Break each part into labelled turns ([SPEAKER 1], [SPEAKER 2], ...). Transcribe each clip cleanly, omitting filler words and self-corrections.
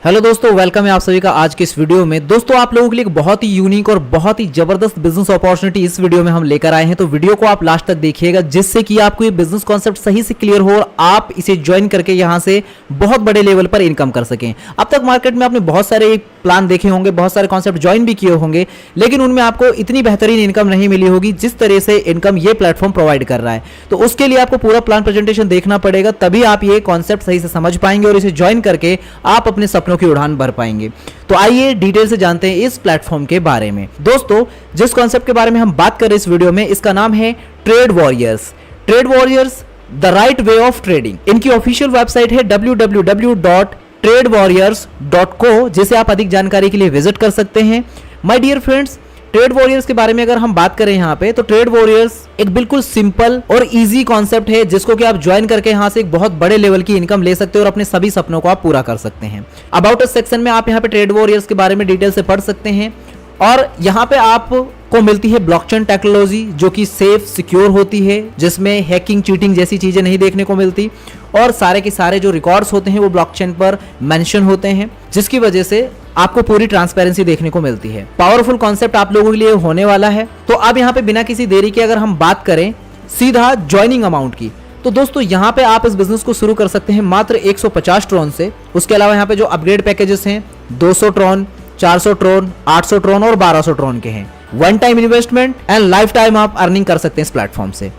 [SPEAKER 1] Hello दोस्तों, welcome है आप सभी का आज के इस वीडियो में। दोस्तों आप लोगों के लिए एक बहुत ही यूनिक और बहुत ही जबरदस्त बिजनेस अपॉर्चुनिटी इस वीडियो में हम लेकर आए हैं। तो वीडियो को आप लास्ट तक देखिएगा जिससे कि आपको ये बिजनेस कॉन्सेप्ट सही से क्लियर हो और आप इसे ज्वाइन करके यहाँ से बहुत बड़े लेवल पर इनकम कर सकें। अब तक मार्केट में आपने बहुत सारे प्लान देखे होंगे, बहुत सारे कॉन्सेप्ट ज्वाइन भी किए होंगे, लेकिन उनमें आपको इतनी बेहतरीन इनकम नहीं मिली होगी जिस तरह से इनकम ये प्लेटफॉर्म प्रोवाइड कर रहा है। तो उसके लिए आपको पूरा प्लान प्रेजेंटेशन देखना पड़ेगा, तभी आप ये कॉन्सेप्ट सही से समझ पाएंगे और इसे ज्वाइन करके आप अपने सपनों की उड़ान भर पाएंगे। तो आइए डिटेल से जानते हैं इस प्लेटफॉर्म के बारे में। दोस्तों जिस कॉन्सेप्ट के बारे में हम बात कर रहे हैं इस वीडियो में, इसका नाम है trade warriors. Trade warriors the right way of trading. इनकी ऑफिशियल वेबसाइट है www.tradewarriors.co, जिसे आप अधिक जानकारी के लिए विजिट कर सकते हैं। My dear friends, Trade Warriors के बारे में अगर हम बात करें यहाँ पे, तो ट्रेड वॉरियर्स एक बिल्कुल सिंपल और इजी कॉन्सेप्ट है जिसको कि आप ज्वाइन करके यहाँ से एक बहुत बड़े लेवल की इनकम ले सकते हो और अपने सभी सपनों को आप पूरा कर सकते हैं। अबाउट अस सेक्शन में आप यहाँ पे ट्रेड वॉरियर्स के बारे में डिटेल से पढ़ सकते हैं और यहाँ पे आपको मिलती है ब्लॉकचेन टेक्नोलॉजी जो कि सेफ सिक्योर होती है, जिसमें हैकिंग चीटिंग जैसी चीजें नहीं देखने को मिलती और सारे के सारे जो रिकॉर्ड्स होते हैं वो ब्लॉकचेन पर मेंशन होते हैं, जिसकी वजह से आपको पूरी ट्रांसपेरेंसी देखने को मिलती है। पावरफुल कॉन्सेप्ट आप लोगों के लिए होने वाला है। तो अब यहाँ पे बिना किसी देरी के अगर हम बात करें सीधा ज्वाइनिंग अमाउंट की, तो दोस्तों यहाँ पे आप इस बिजनेस को शुरू कर सकते हैं मात्र 150 ट्रॉन से। उसके अलावा यहाँ पे जो अपग्रेड पैकेजेस हैं 200 ट्रॉन, 400 ट्रॉन, 800 ट्रॉन और 1200 ट्रॉन के हैं। One time investment and life time आप अर्निंग कर सकते हैं इस प्लेटफॉर्म से।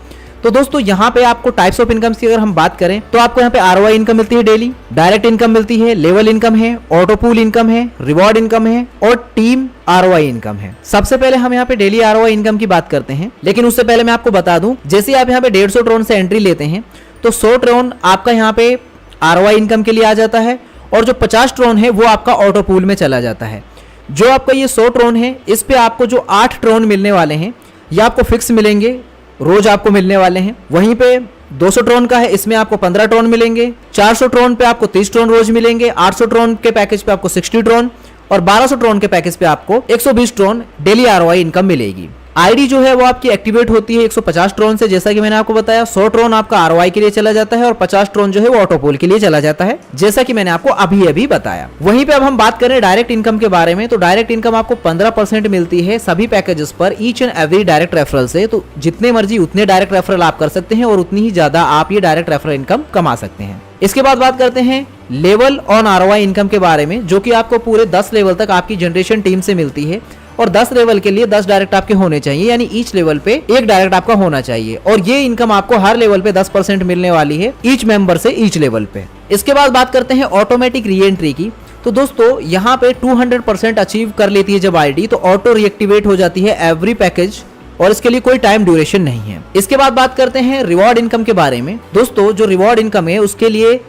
[SPEAKER 1] तो दोस्तों यहाँ पे आपको टाइप्स ऑफ इनकम की अगर हम बात करें तो आपको यहाँ पे आरओआई इनकम मिलती है, डेली डायरेक्ट इनकम मिलती है, लेवल इनकम है, ऑटो पूल इनकम है, रिवॉर्ड इनकम है और टीम आरओआई इनकम है। सबसे पहले हम यहाँ पे डेली आरओआई इनकम की बात करते हैं, लेकिन उससे पहले मैं आपको बता दूं, जैसे आप यहाँ पे 150 ट्रॉन से एंट्री लेते हैं तो 100 ट्रॉन आपका यहाँ पे आरओआई इनकम के लिए आ जाता है और जो 50 ट्रॉन है वो आपका ऑटो पूल में चला जाता है। जो आपका ये 100 ट्रॉन है इस पे आपको जो 8 ट्रॉन मिलने वाले हैं ये आपको फिक्स मिलेंगे, रोज आपको मिलने वाले हैं। वहीं पे 200 ट्रॉन का है, इसमें आपको 15 ट्रॉन मिलेंगे। 400 ट्रॉन पे आपको 30 ट्रॉन रोज मिलेंगे। 800 ट्रॉन के पैकेज पे आपको 60 ट्रॉन और 1200 ट्रॉन के पैकेज पे आपको 120 ट्रॉन डेली आरओआई इनकम मिलेगी। आईडी जो है वो आपकी एक्टिवेट होती है 150 ट्रॉन से, जैसा कि मैंने आपको बताया। 100 ट्रॉन आपका आरओआई के लिए चला जाता है और 50 ट्रॉन जो है वो ऑटोपोल के लिए चला जाता है, जैसा कि मैंने आपको अभी बताया। वहीं पे अब हम बात करें डायरेक्ट इनकम के बारे में, तो डायरेक्ट इनकम आपको 15% मिलती है सभी पैकेजेस पर each and every direct referral से। तो जितने मर्जी उतने डायरेक्ट रेफरल आप कर सकते हैं और उतनी ही ज्यादा आप ये डायरेक्ट रेफरल इनकम कमा सकते हैं। इसके बाद बात करते हैं लेवल ऑन आरओआई इनकम के बारे में, जो कि आपको पूरे 10 लेवल तक आपकी जनरेशन टीम से मिलती है और 10 लेवल के लिए 10 डायरेक्ट आपके होने चाहिए, यानी ईच लेवल पे एक डायरेक्ट आपका होना चाहिए और ये इनकम आपको हर लेवल पे 10% मिलने वाली है ईच मेंबर से ईच लेवल पे। इसके बाद बात करते हैं ऑटोमेटिक री एंट्री की। तो दोस्तों यहाँ पे 200% अचीव कर लेती है जब आईडी, तो ऑटो रीएक्टिवेट हो जाती है एवरी पैकेज और इसके लिए कोई टाइम ड्यूरेशन नहीं है। इसके बाद बात करते हैं रिवॉर्ड इनकम के बारे में। दोस्तों जो रिवॉर्ड इनकम है उसके लिए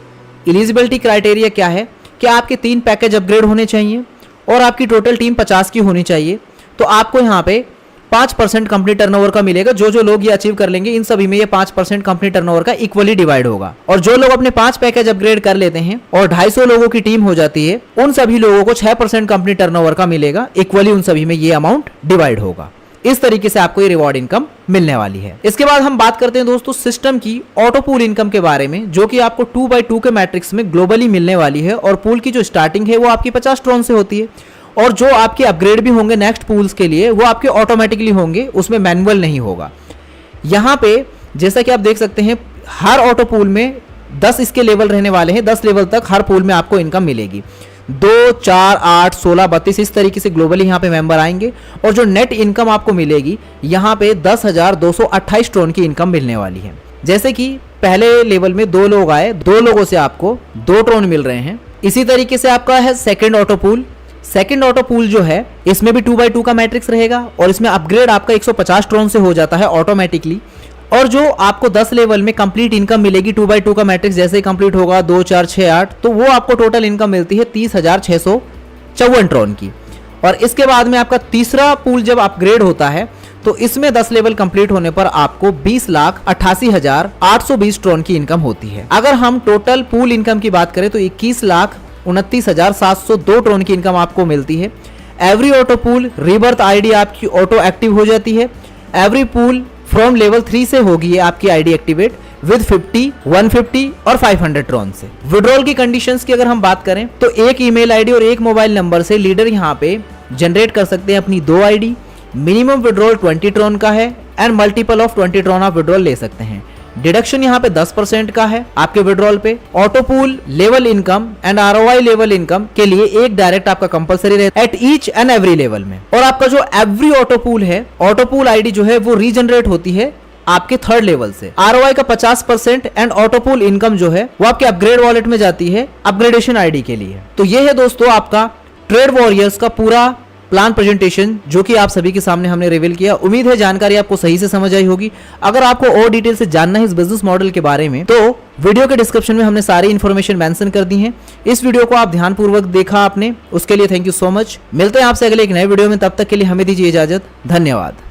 [SPEAKER 1] एलिजिबिलिटी क्राइटेरिया क्या है कि आपके 3 पैकेज अपग्रेड होने चाहिए और आपकी टोटल टीम 50 की होनी चाहिए। तो आपको यहाँ पे 5% कंपनी टर्नओवर का मिलेगा। जो जो लोग ये अचीव कर लेंगे इन सभी में ये 5% कंपनी टर्नओवर का इक्वली डिवाइड होगा और जो लोग अपने 5 पैकेज अपग्रेड कर लेते हैं और 250 लोगों की टीम हो जाती है, उन सभी लोगों को 6% कंपनी टर्नओवर का मिलेगा, इक्वली उन सभी में ये अमाउंट डिवाइड होगा। इस तरीके से आपको ये रिवॉर्ड इनकम मिलने वाली है। इसके बाद हम बात करते हैं दोस्तों सिस्टम की ऑटो पूल इनकम के बारे में, जो कि आपको 2x2 के मैट्रिक्स में ग्लोबली मिलने वाली है और पूल की जो स्टार्टिंग है वो आपकी 50 ट्रॉन से होती है और जो आपके अपग्रेड भी होंगे नेक्स्ट पूल्स के लिए वो आपके ऑटोमेटिकली होंगे, उसमें मैनुअल नहीं होगा। यहाँ पे जैसा कि आप देख सकते हैं हर ऑटो पूल में 10 इसके लेवल रहने वाले हैं। 10 लेवल तक हर पूल में आपको इनकम मिलेगी। 2, 4, 8, 16, 32 इस तरीके से ग्लोबली यहाँ पे मेंबर आएंगे और जो नेट इनकम आपको मिलेगी यहाँ पे 10,228 ट्रॉन की इनकम मिलने वाली है। जैसे कि पहले लेवल में 2 लोग आए, 2 लोगों से आपको 2 ट्रॉन मिल रहे हैं। इसी तरीके से आपका है second auto pool. Second auto pool जो है इसमें भी 2x2 का मैट्रिक्स रहेगा और इसमें अपग्रेड आपका 150 ट्रॉन से हो जाता है ऑटोमेटिकली और जो आपको 10 लेवल में कंप्लीट इनकम मिलेगी 2x2 का मैट्रिक्स जैसे ही कंप्लीट होगा 2, 4, 6, 8, तो वो आपको टोटल इनकम मिलती है 30,654 ट्रॉन की। और इसके बाद में आपका तीसरा पूल जब अपग्रेड होता है तो इसमें 10 लेवल कंप्लीट होने पर आपको 20,88,820 ट्रॉन की इनकम होती है। अगर हम टोटल पूल इनकम की बात करें तो 21,29,702 ट्रॉन की इनकम आपको मिलती है। Every auto pool rebirth ID आपकी ऑटो एक्टिव हो जाती है। एवरी पूल फ्रॉम लेवल 3 से होगी आपकी आईडी एक्टिवेट। विद 50, 150 और 500 ट्रॉन से। विड्रॉल की कंडीशंस की अगर हम बात करें तो एक ईमेल आईडी और एक मोबाइल नंबर से लीडर यहाँ पे जनरेट कर सकते हैं अपनी 2 आईडी। मिनिमम विड्रॉल 20 ट्रॉन का है एंड मल्टीपल ऑफ 20 ट्रॉन आप विड्रॉल ले सकते हैं। डिडक्शन यहाँ पे 10% का है आपके विड्रॉल पे। Auto pool level income and ROI level income के लिए एक डायरेक्ट आपका कंपलसरी रहता है at each and every level में। और आपका जो एवरी ऑटो पूल है, ऑटो पूल आईडी जो है वो रीजनरेट होती है आपके 3rd लेवल से। आरओआई का 50% एंड ऑटो पूल इनकम जो है वो आपके अपग्रेड वॉलेट में जाती है अपग्रेडेशन आईडी के लिए। तो ये है दोस्तों आपका ट्रेड वॉरियर्स का पूरा प्लान प्रेजेंटेशन जो कि आप सभी के सामने हमने रिवील किया। उम्मीद है जानकारी आपको सही से समझ आई होगी। अगर आपको और डिटेल से जानना है इस बिजनेस मॉडल के बारे में तो वीडियो के डिस्क्रिप्शन में हमने सारी इंफॉर्मेशन मेंशन कर दी है। इस वीडियो को आप ध्यानपूर्वक देखा आपने, उसके लिए थैंक यू सो मच। मिलते हैं आपसे अगले एक नए वीडियो में, तब तक के लिए हमें दीजिए इजाजत। धन्यवाद।